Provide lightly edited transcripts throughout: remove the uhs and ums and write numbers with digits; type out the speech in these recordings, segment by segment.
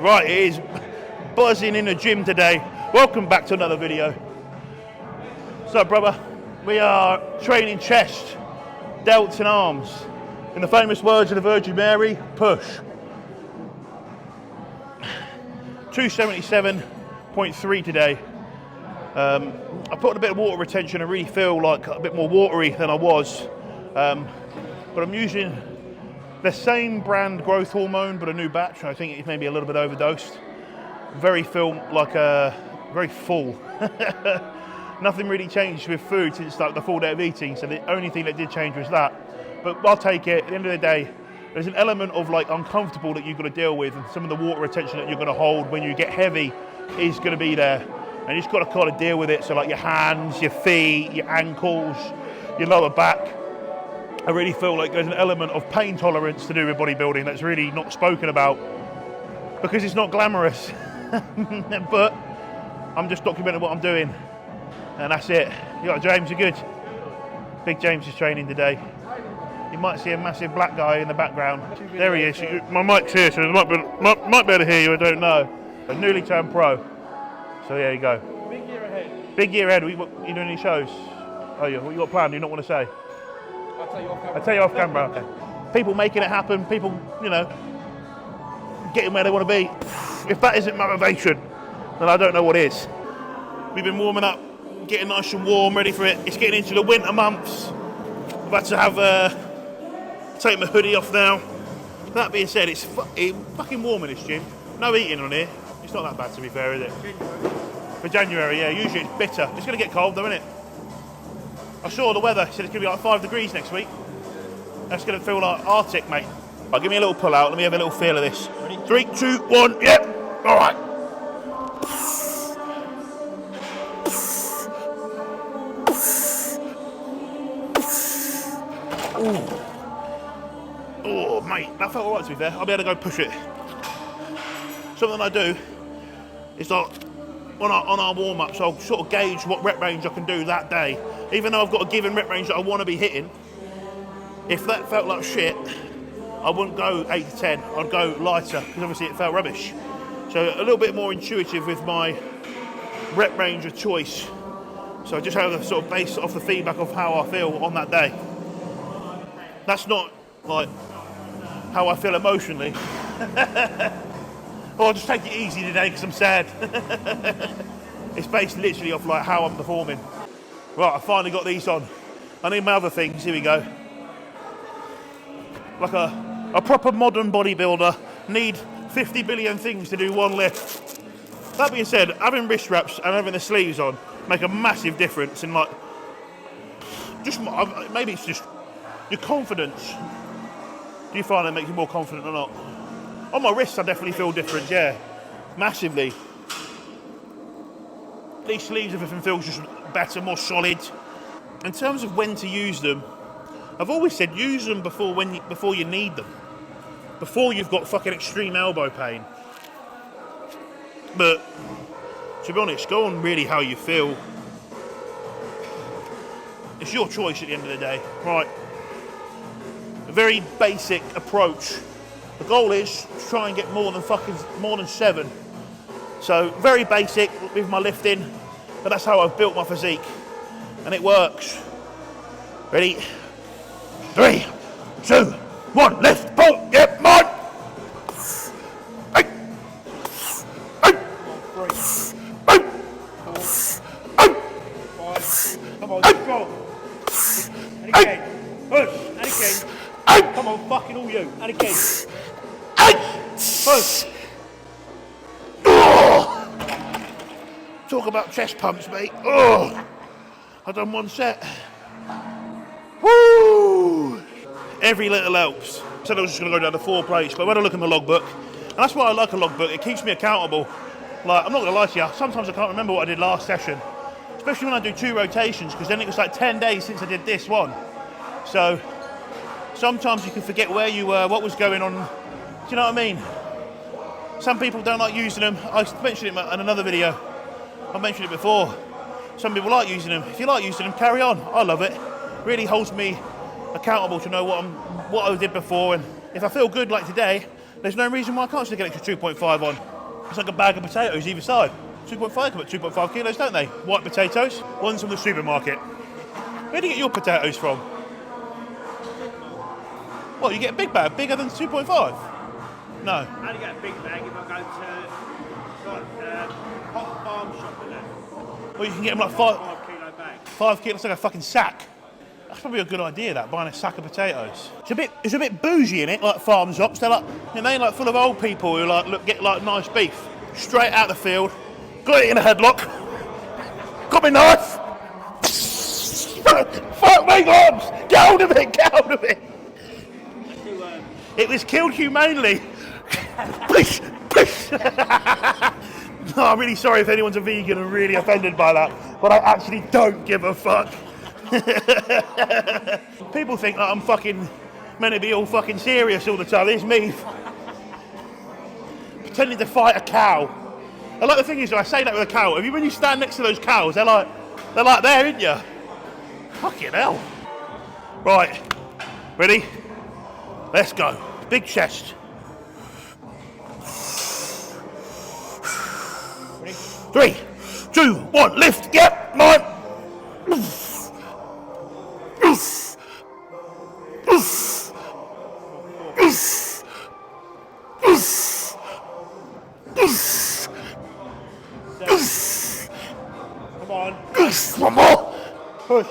Right, it is buzzing in the gym today. Welcome back to another video. So, brother, we are training chest, delts and arms. In the famous words of the Virgin Mary, push. 277.3 today. I put in a bit of water retention. I really feel like a bit more watery than I was. But I'm using the same brand growth hormone, but a new batch. I think it's maybe a little bit overdosed. Very full. Nothing really changed with food since like the full day of eating. So the only thing that did change was that. But I'll take it. At the end of the day, there's an element of like uncomfortable that you've got to deal with, and some of the water retention that you're going to hold when you get heavy is going to be there. And you just got to kind of deal with it. So like your hands, your feet, your ankles, your lower back. I really feel like there's an element of pain tolerance to do with bodybuilding that's really not spoken about because it's not glamorous. But I'm just documenting what I'm doing, and that's it. You got James, you're good. Big James is training today. You might see a massive black guy in the background. There he is. My mic's here, so I might be able to hear you, I don't know. A newly turned pro. So there you go. Big year ahead. Big year ahead. You doing any shows? Oh, what you got planned? Do you not want to say? I'll tell you off camera. I'll tell you off camera. Okay. People making it happen. People, getting where they want to be. If that isn't motivation, then I don't know what is. We've been warming up, getting nice and warm, ready for it. It's getting into the winter months. I've had to have take my hoodie off now. That being said, it's fucking warm in this gym. No eating on here. It's not that bad, to be fair, is it? For January, yeah. Usually it's bitter. It's going to get cold though, isn't it? I saw the weather. It said it's going to be like 5 degrees next week. That's going to feel like Arctic, mate. Right, give me a little pull out. Let me have a little feel of this. Ready? 3, 2, 1. Yep. All right. Ooh. Oh, mate, that felt alright, to be fair. I'll be able to go push it. Something I do is like on our warm-ups, I'll sort of gauge what rep range I can do that day. Even though I've got a given rep range that I want to be hitting, if that felt like shit, I wouldn't go 8 to 10. I'd go lighter because obviously it felt rubbish. So a little bit more intuitive with my rep range of choice. So I just have to sort of base it off the feedback of how I feel on that day. That's not like how I feel emotionally. Or I'll just take it easy today because I'm sad. It's based literally off like how I'm performing. Right, I finally got these on. I need my other things. Here we go. Like a proper modern bodybuilder need 50 billion things to do one lift. That being said, having wrist wraps and having the sleeves on make a massive difference in like, maybe it's just your confidence. Do you find it makes you more confident or not? On my wrists, I definitely feel different, yeah. Massively. These sleeves, everything feels just better, more solid. In terms of when to use them, I've always said use them before you need them. Before you've got fucking extreme elbow pain. But, to be honest, go on really how you feel. It's your choice at the end of the day. Right. A very basic approach. The goal is to try and get more than 7. So very basic with my lifting, but that's how I've built my physique, and it works. Ready? 3, 2, 1, lift, pull, yep, on. 8, 8, 8, 8, come on, strong. And again, push, and again. Come on, fucking all you, and again. Push. Talk about chest pumps, mate. Oh, I've done 1 set. Woo! Every little helps. I said I was just going to go down to 4 plates, but when I look in the logbook, and that's why I like a logbook, it keeps me accountable. Like, I'm not going to lie to you, sometimes I can't remember what I did last session, especially when I do 2 rotations, because then it was like 10 days since I did this one. So, sometimes you can forget where you were, what was going on. Do you know what I mean? Some people don't like using them. I mentioned it in another video. I mentioned it before. Some people like using them. If you like using them, carry on. I love it. Really holds me accountable to know what I did before. And if I feel good like today, there's no reason why I can't stick an extra 2.5 on. It's like a bag of potatoes either side. 2.5 come at 2.5 kilos, don't they? White potatoes. One's from the supermarket. Where do you get your potatoes from? What, you get a big bag, bigger than 2.5? No. I only get a big bag if I go to hot farm shop and that. Well, you can get them like 5 kilo bag. 5 kilos, like a fucking sack. That's probably a good idea, that, buying a sack of potatoes. It's a bit bougie in it, like farm shops. They're like, they're like full of old people who like get like nice beef. Straight out the field, got it in a headlock, got me knife. Fuck me, arms! Get hold of it, get hold of it! It was killed humanely. Please, please. No, I'm really sorry if anyone's a vegan and really offended by that, but I actually don't give a fuck. People think that I'm fucking meant to be all fucking serious all the time. It's me pretending to fight a cow. And like the thing is, I say that with a cow. When you stand next to those cows, they're like there, ain't you? Fucking hell. Right, ready? Let's go. Big chest. Ready? 3, 2, 1, lift. Yep, 9. Come on. One more. Push.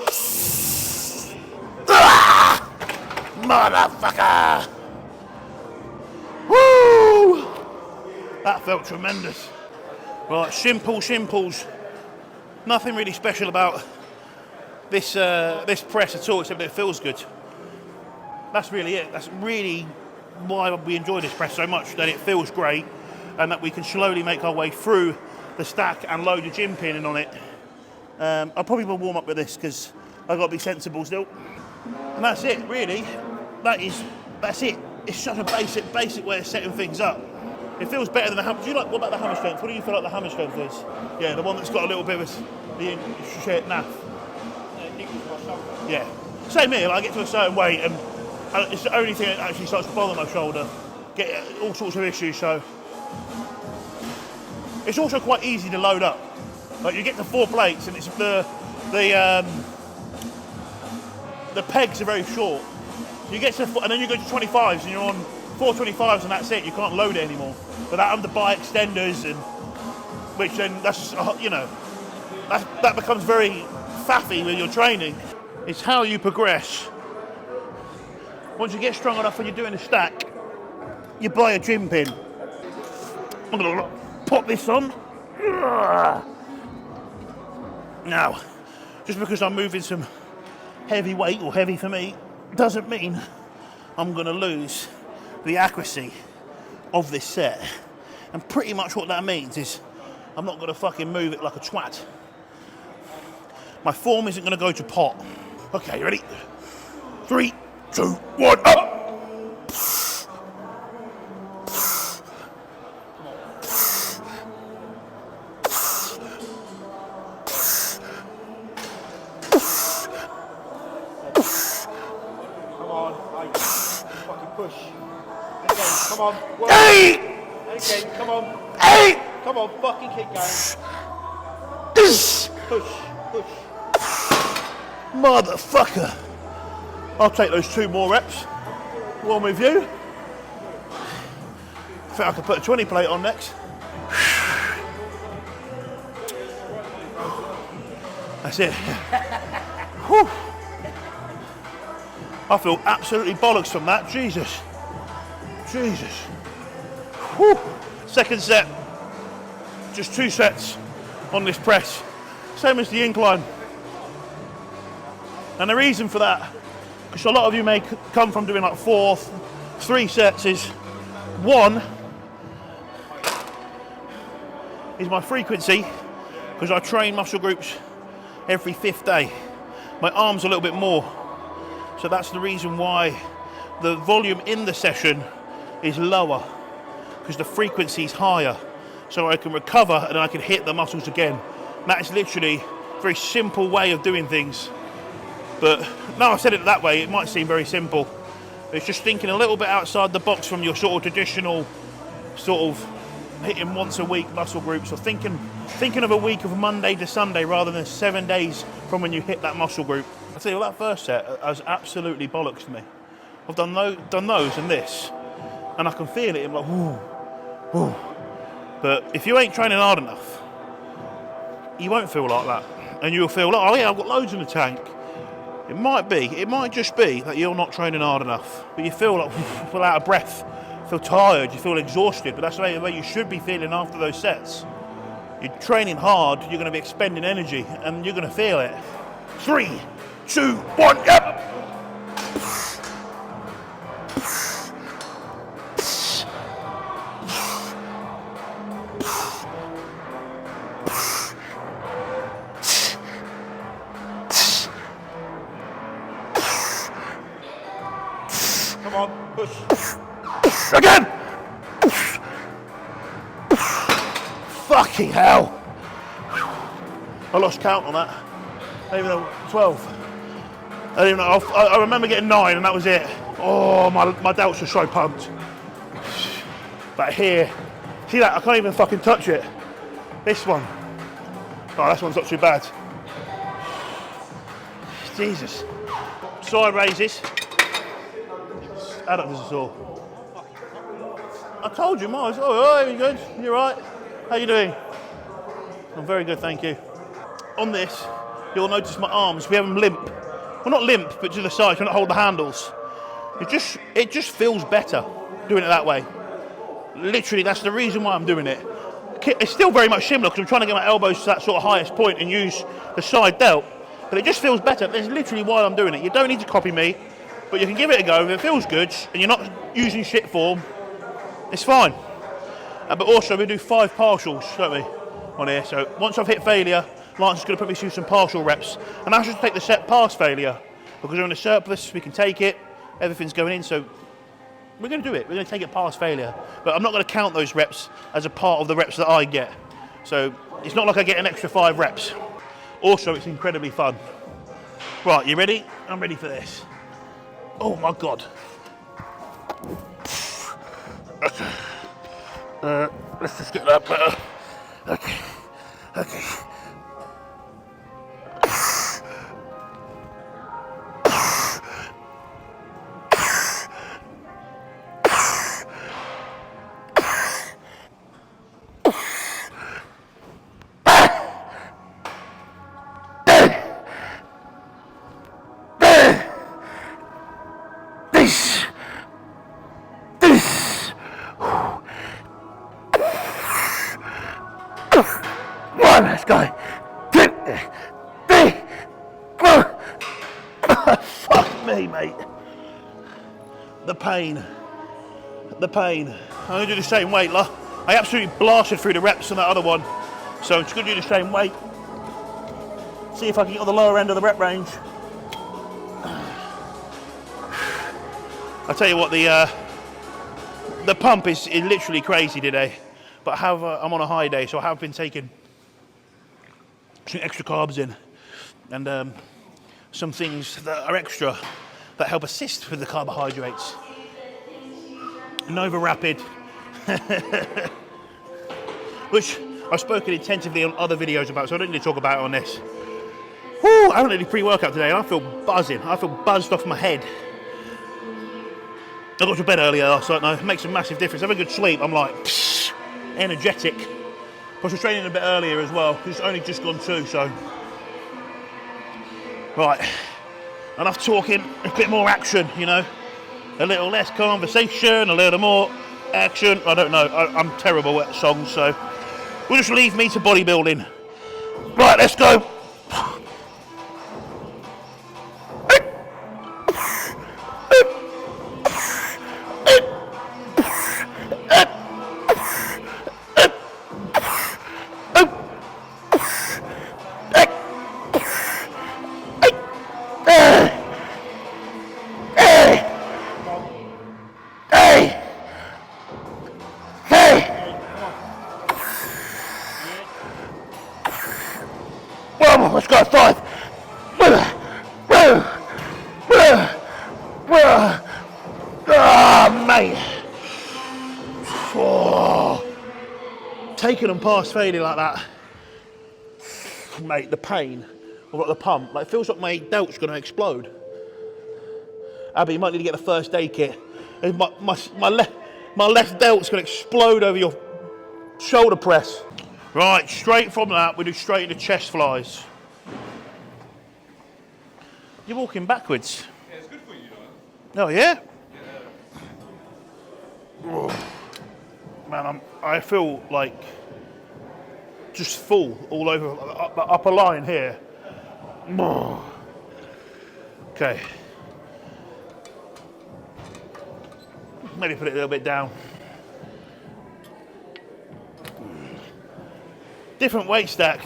Motherfucker! Woo! That felt tremendous. Right, simples. Nothing really special about this press at all, except that it feels good. That's really it. That's really why we enjoy this press so much, that it feels great and that we can slowly make our way through the stack and load the gym pin in on it. I probably will warm up with this because I've got to be sensible still. And that's it, really. That's it. It's such a basic way of setting things up. It feels better than the hammer. What about the hammer strength? What do you feel like the hammer strength is? Yeah, the one that's got a little bit of the shit naff. Yeah. Same here. I get to a certain weight and it's the only thing that actually starts to bother my shoulder. Get all sorts of issues. So it's also quite easy to load up. Like you get to 4 plates and it's the pegs are very short. You get to, and then you go to 25s and you're on 4 25s and that's it. You can't load it anymore. Without having to buy extenders and which then that's that becomes very faffy with your training. It's how you progress. Once you get strong enough when you're doing a stack, you buy a gym pin. I'm gonna pop this on. Now, just because I'm moving some heavy weight, or heavy for me, doesn't mean I'm going to lose the accuracy of this set. And pretty much what that means is I'm not going to fucking move it like a twat. My form isn't going to go to pot. Okay, you ready? 3, 2, 1, up! Push. Again, come on. Work. 8! Again, come on. 8! Come on, fucking keep going. Push. Motherfucker. I'll take those 2 more reps. One with you. I think I could put a 20 plate on next. That's it. Whew. I feel absolutely bollocks from that. Jesus. Whew. Second set. Just 2 sets on this press. Same as the incline. And the reason for that, because a lot of you may come from doing like 3 sets, is 1 is my frequency, because I train muscle groups every 5th day. My arms a little bit more. So that's the reason why the volume in the session is lower, because the frequency is higher. So I can recover and I can hit the muscles again. That is literally a very simple way of doing things. But now I've said it that way, it might seem very simple. It's just thinking a little bit outside the box from your sort of traditional sort of hitting once a week muscle groups, or thinking of a week of Monday to Sunday rather than 7 days from when you hit that muscle group. I tell you what, that first set was absolutely bollocks to me. I've done those and this, and I can feel it. I'm like, whoo, whoo. But if you ain't training hard enough, you won't feel like that, and you'll feel like, oh yeah, I've got loads in the tank. It might just be that you're not training hard enough, but you feel like, feel out of breath, feel tired, you feel exhausted, but that's the way you should be feeling after those sets. You're training hard, you're going to be expending energy, and you're going to feel it. 3, 2, 1, yep! Come on, push. Again! Fucking hell! I lost count on that. I don't even know, 12. I don't even know, I remember getting 9 and that was it. Oh, my delts were so pumped. But here, see that? I can't even fucking touch it. This one. Oh, this one's not too bad. Jesus. Side raises. Adductors are sore. I told you, Miles. Oh, you good? You right? How you doing? I'm very good, thank you. On this, you'll notice my arms, we have them limp. Well, not limp, but to the side, trying to hold the handles. It just feels better doing it that way. Literally, that's the reason why I'm doing it. It's still very much similar because I'm trying to get my elbows to that sort of highest point and use the side delt, but it just feels better. That's literally why I'm doing it. You don't need to copy me, but you can give it a go. If it feels good and you're not using shit form, it's fine. But also we do 5 partials, don't we, on here. So once I've hit failure, Lance is going to put me through some partial reps, and I should take the set past failure because we're in a surplus. We can take it. Everything's going in, so we're going to do it. We're going to take it past failure, but I'm not going to count those reps as a part of the reps that I get. So it's not like I get an extra 5 reps. Also, it's incredibly fun. Right, you ready? I'm ready for this. Oh my God. Okay. Let's just get that better. Okay. Okay. Let's go. Fuck me, mate. The pain. The pain. I'm going to do the same weight, look. I absolutely blasted through the reps on that other one. So I'm just going to do the same weight. See if I can get on the lower end of the rep range. I'll tell you what, the pump is literally crazy today. But I'm on a high day, so I have been taking some extra carbs in and some things that are extra that help assist with the carbohydrates. Nova Rapid, which I've spoken intensively on other videos about, so I don't need to talk about it on this. Woo, I haven't had any pre-workout today and I feel buzzing. I feel buzzed off my head. I got to bed earlier last night and it makes a massive difference. Having a good sleep, I'm like, psh, energetic. I was training a bit earlier as well, it's only just gone 2, so. Right, enough talking, a bit more action, you know. A little less conversation, a little more action. I don't know, I'm terrible at songs, so we'll just leave me to bodybuilding. Right, let's go. Let's go, 5. Oh, mate. Oh. taking them past failure like that, mate, the pain of like the pump, like it feels like my delt's gonna explode. Abby, you might need to get the first aid kit. My left delt's gonna explode over your shoulder press. Right, straight from that, we do straight into chest flies. You're walking backwards. Yeah, it's good for you, though. Oh yeah? Oh. Man, I feel like just full all over the upper line here. Oh. Okay. Maybe put it a little bit down. Different weight stack.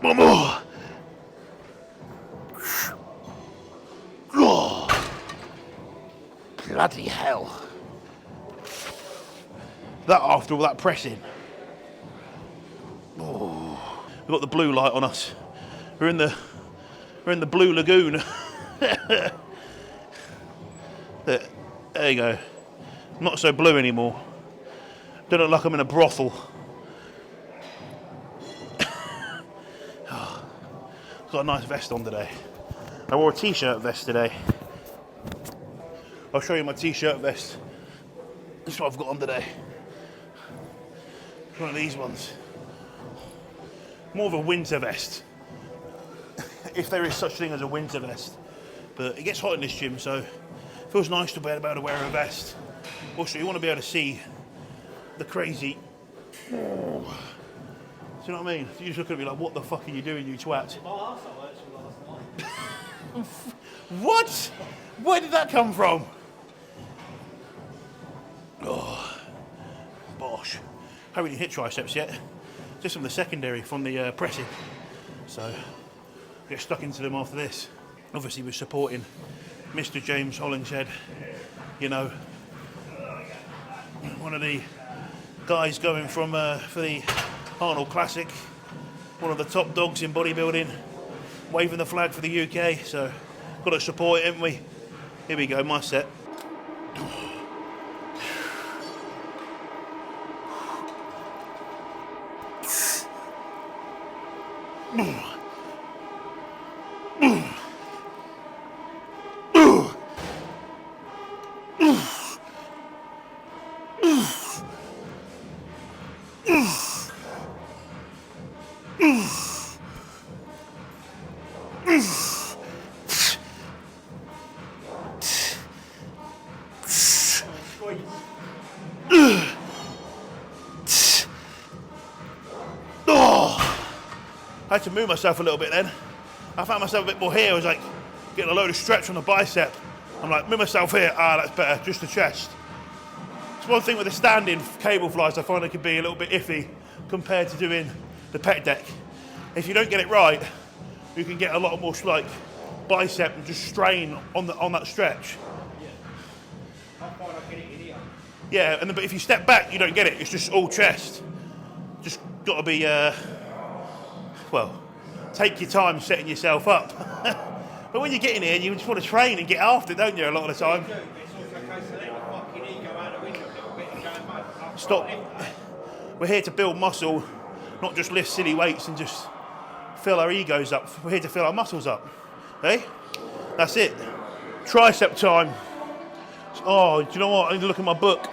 One more. Oh, bloody hell. That after all that pressing. Oh, we've got the blue light on us. We're in the blue lagoon. There you go. Not so blue anymore. Don't look like I'm in a brothel. Got a nice vest on today. I wore a t-shirt vest today. I'll show you my t-shirt vest. This is what I've got on today. It's one of these ones. More of a winter vest. If there is such thing as a winter vest. But it gets hot in this gym, so it feels nice to be able to wear a vest. Also, you want to be able to see the crazy... Do you know what I mean? You just look at me like, what the fuck are you doing, you twat? My arsehole actually last night. What? Where did that come from? Oh, bosh. Haven't really hit triceps yet. Just from the secondary, from the pressing. So, get stuck into them after this. Obviously, we're supporting Mr. James Hollingshead. You know, one of the guys going from for the Arnold Classic, one of the top dogs in bodybuilding, waving the flag for the UK, so got to support it, haven't we? Here we go, my set. I had to move myself a little bit then. I found myself a bit more here. I was like getting a load of stretch on the bicep. I'm like, move myself here. Ah, that's better. Just the chest. It's one thing with the standing cable flies. I find it can be a little bit iffy compared to doing the pec deck. If you don't get it right, you can get a lot more like bicep and just strain on that stretch. I find I get it in here. Yeah, but if you step back, you don't get it. It's just all chest. Just got to be. Well, take your time setting yourself up. But when you get in here, you just want to train and get after it, don't you, a lot of the time? It's also a case of letting the fucking ego out the window a little bit and going, mate, Stop. We're here to build muscle, not just lift silly weights and just fill our egos up. We're here to fill our muscles up. Hey? That's it. Tricep time. Oh, do you know what? I need to look at my book.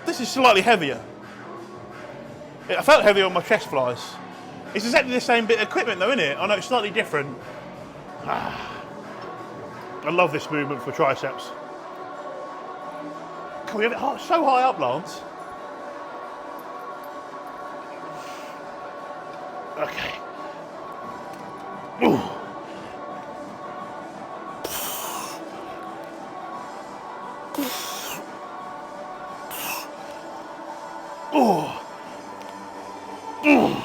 This is slightly heavier. I felt heavier on my chest flies. It's exactly the same bit of equipment though, isn't it? I know it's slightly different. I love this movement for triceps. Can we have it so high up, Lance? Okay. Ooh. Oh. Oh.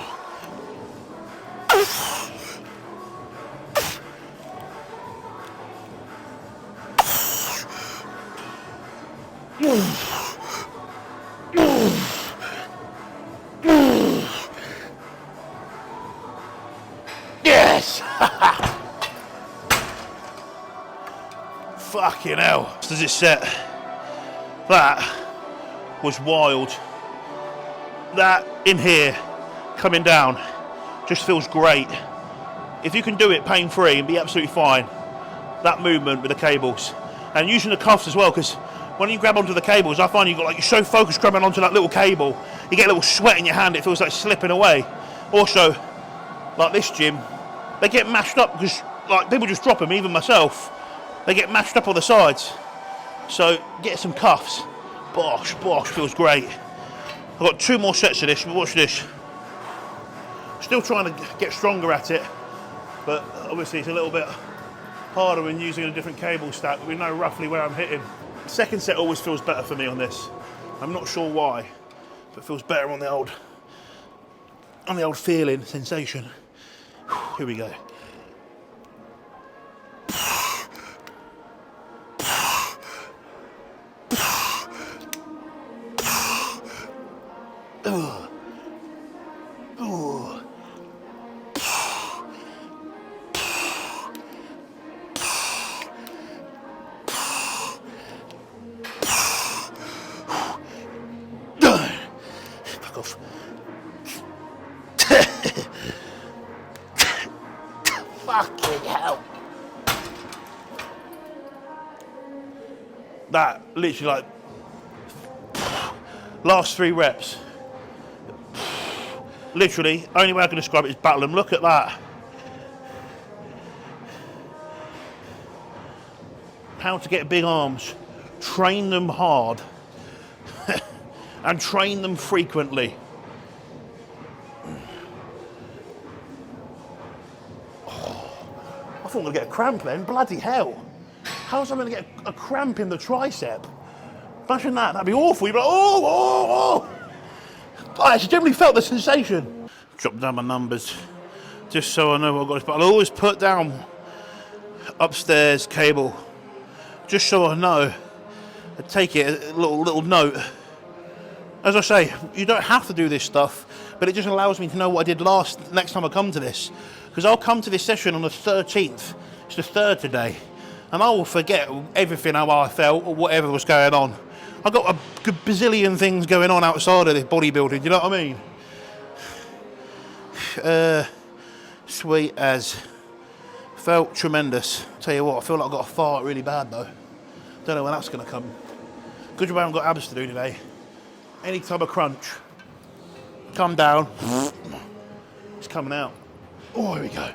Yes! Fucking hell. Does it set? That was wild. That in here, coming down, just feels great. If you can do it pain-free and be absolutely fine, that movement with the cables. And using the cuffs as well, because when you grab onto the cables, I find you're so focused grabbing onto that little cable, you get a little sweat in your hand, it feels like slipping away. Also, like this gym, they get mashed up because like people just drop them, even myself. They get mashed up on the sides. So get some cuffs. Bosh, feels great. I've got 2 more sets of this, but watch this. Still trying to get stronger at it, but obviously it's a little bit harder when using a different cable stack, but we know roughly where I'm hitting. Second set always feels better for me on this. I'm not sure why, but it feels better on the old feeling, sensation. Here we go. Fuck off. Fucking hell. That literally like last 3 reps. Literally, only way I can describe it is battle them. Look at that. How to get big arms. Train them hard. And train them frequently. Oh, I thought I was going to get a cramp then. Bloody hell. How was I going to get a cramp in the tricep? Imagine that. That'd be awful. You'd be like, oh. I actually generally felt the sensation. Drop down my numbers just so I know what I've got. But I'll always put down upstairs cable just so I know. I take it, a little note. As I say, you don't have to do this stuff, but it just allows me to know what I did next time I come to this. Because I'll come to this session on the 13th. It's the 3rd today. And I will forget everything how I felt or whatever was going on. I've got a bazillion things going on outside of this bodybuilding, you know what I mean? Sweet as. Felt tremendous. Tell you what, I feel like I've got a fart really bad though. Don't know when that's going to come. Good job I haven't got abs to do today. Any type of crunch. Come down. It's coming out. Oh, here we go.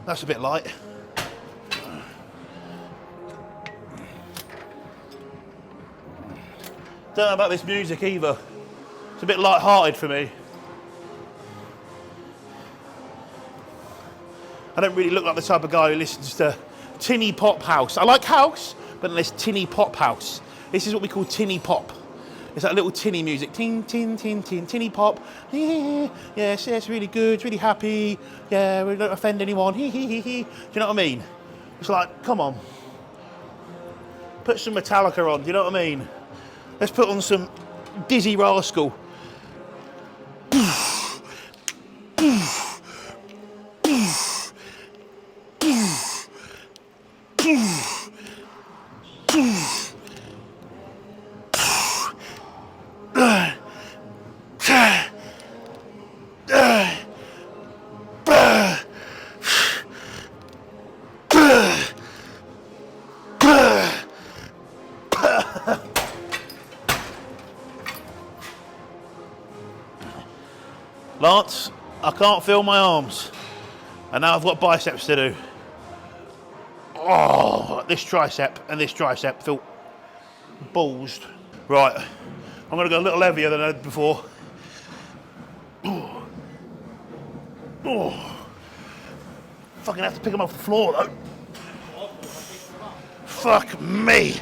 That's a bit light. Don't know about this music either. It's a bit light-hearted for me. I don't really look like the type of guy who listens to tinny pop house. I like house, but there's tinny pop house. This is what we call tinny pop. It's that little tinny music. Tin, tin, tin, tin, tinny pop. Yes, yes, really good, it's really happy. Yeah, we don't offend anyone. Do you know what I mean? It's like, come on. Put some Metallica on, do you know what I mean? Let's put on some Dizzy Rascal. Lance, I can't feel my arms. And now I've got biceps to do. Oh, this tricep and this tricep feel ballsed. Right, I'm going to go a little heavier than I did before. Oh. Fucking have to pick them off the floor though. Fuck me.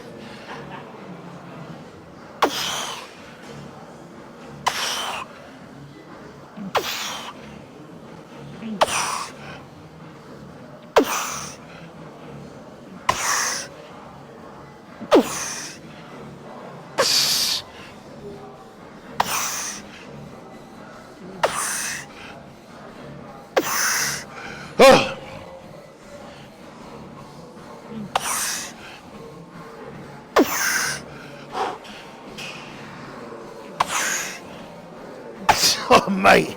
Oh, mate.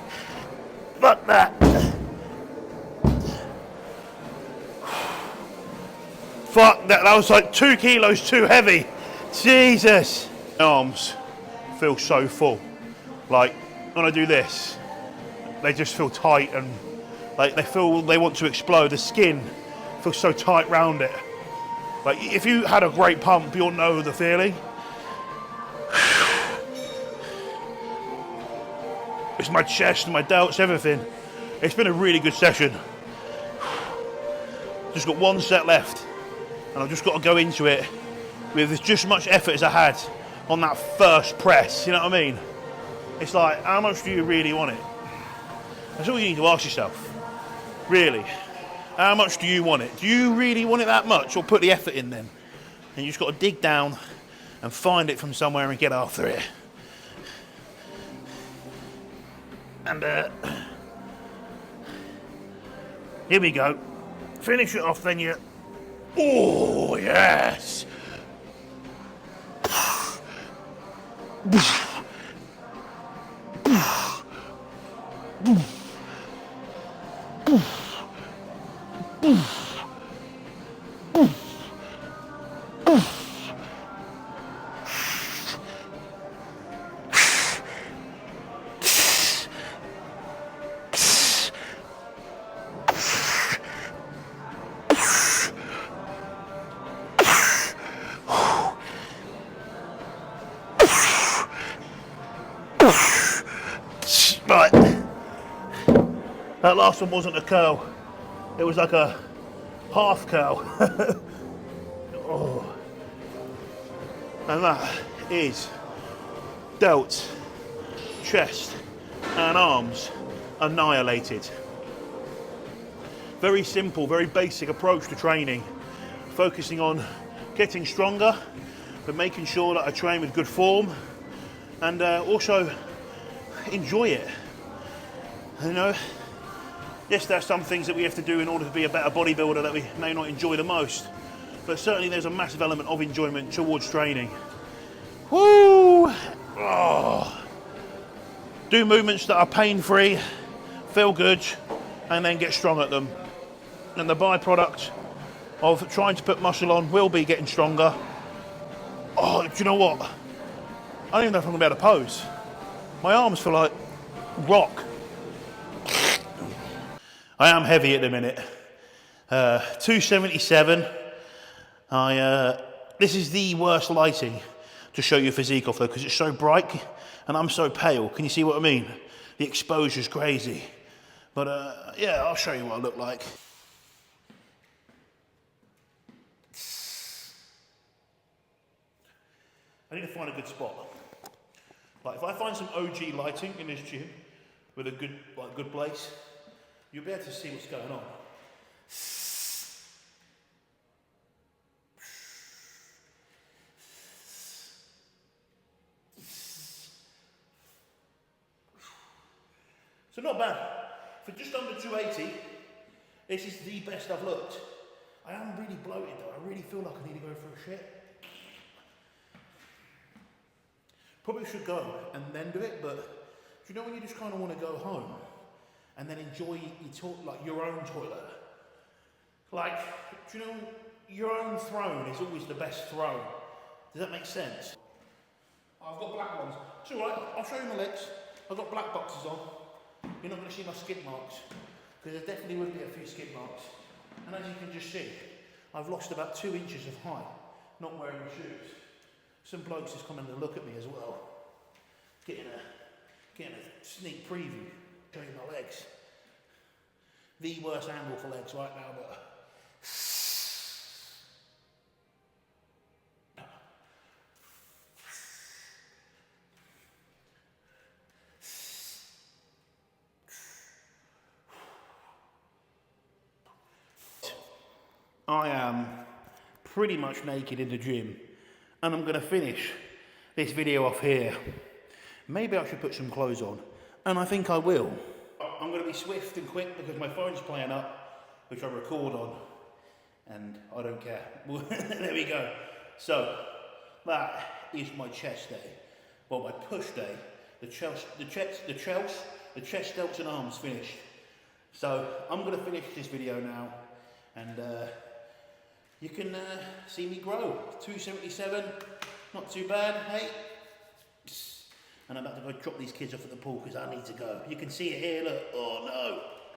Fuck that. Fuck that. That was like 2 kilos too heavy. Jesus. My arms feel so full. Like, when I do this, they just feel tight and like they want to explode. The skin feels so tight round it. Like, if you had a great pump, you'll know the feeling. It's my chest, my delts, everything. It's been a really good session. Just got 1 set left, and I've just got to go into it with just as much effort as I had on that first press. You know what I mean? It's like, how much do you really want it? That's all you need to ask yourself. Really, how much do you want it? Do you really want it that much, or put the effort in then? And you just got to dig down and find it from somewhere and get after it. And here we go. Finish it off, then you. Oh yes. Right, that last one wasn't a curl, it was like a half curl. Oh. And that is delts, chest and arms annihilated. Very simple, very basic approach to training, focusing on getting stronger, but making sure that I train with good form and also enjoy it. You know, yes, there's some things that we have to do in order to be a better bodybuilder that we may not enjoy the most, but certainly there's a massive element of enjoyment towards training. Woo! Oh. Do movements that are pain-free, feel good, and then get strong at them. And the byproduct of trying to put muscle on will be getting stronger. Oh, do you know what? I don't even know if I'm gonna be able to pose. My arms feel like rock. I am heavy at the minute. 277. This is the worst lighting to show you physique off though, because it's so bright and I'm so pale. Can you see what I mean? The exposure's crazy. But yeah, I'll show you what I look like. I need to find a good spot. Like, if I find some OG lighting in this gym with a good, good place, you'll be able to see what's going on. So not bad. For just under 280, this is the best I've looked. I am really bloated though. I really feel like I need to go for a shit. Probably should go and then do it, but do you know when you just kind of want to go home and then enjoy your own toilet? Like, do you know, your own throne is always the best throne. Does that make sense? I've got black ones. It's all right, I'll show you my legs. I've got black boxes on. You're not going to see my skid marks, because there definitely would be a few skid marks. And as you can just see, I've lost about 2 inches of height, not wearing my shoes. Some blokes just coming to look at me as well. Getting a sneak preview, show you my legs. The worst angle for legs right now, but I am pretty much naked in the gym, and I'm going to finish this video off here. Maybe I should put some clothes on, and I think I will. I'm going to be swift and quick because my phone's playing up, which I record on, and I don't care. There we go. So, that is my chest day. Well, my push day, the chest, delts and arms finished. So I'm going to finish this video now, and you can see me grow. 277, not too bad, hey? And I'm about to go drop these kids off at the pool because I need to go. You can see it here, look. Oh no.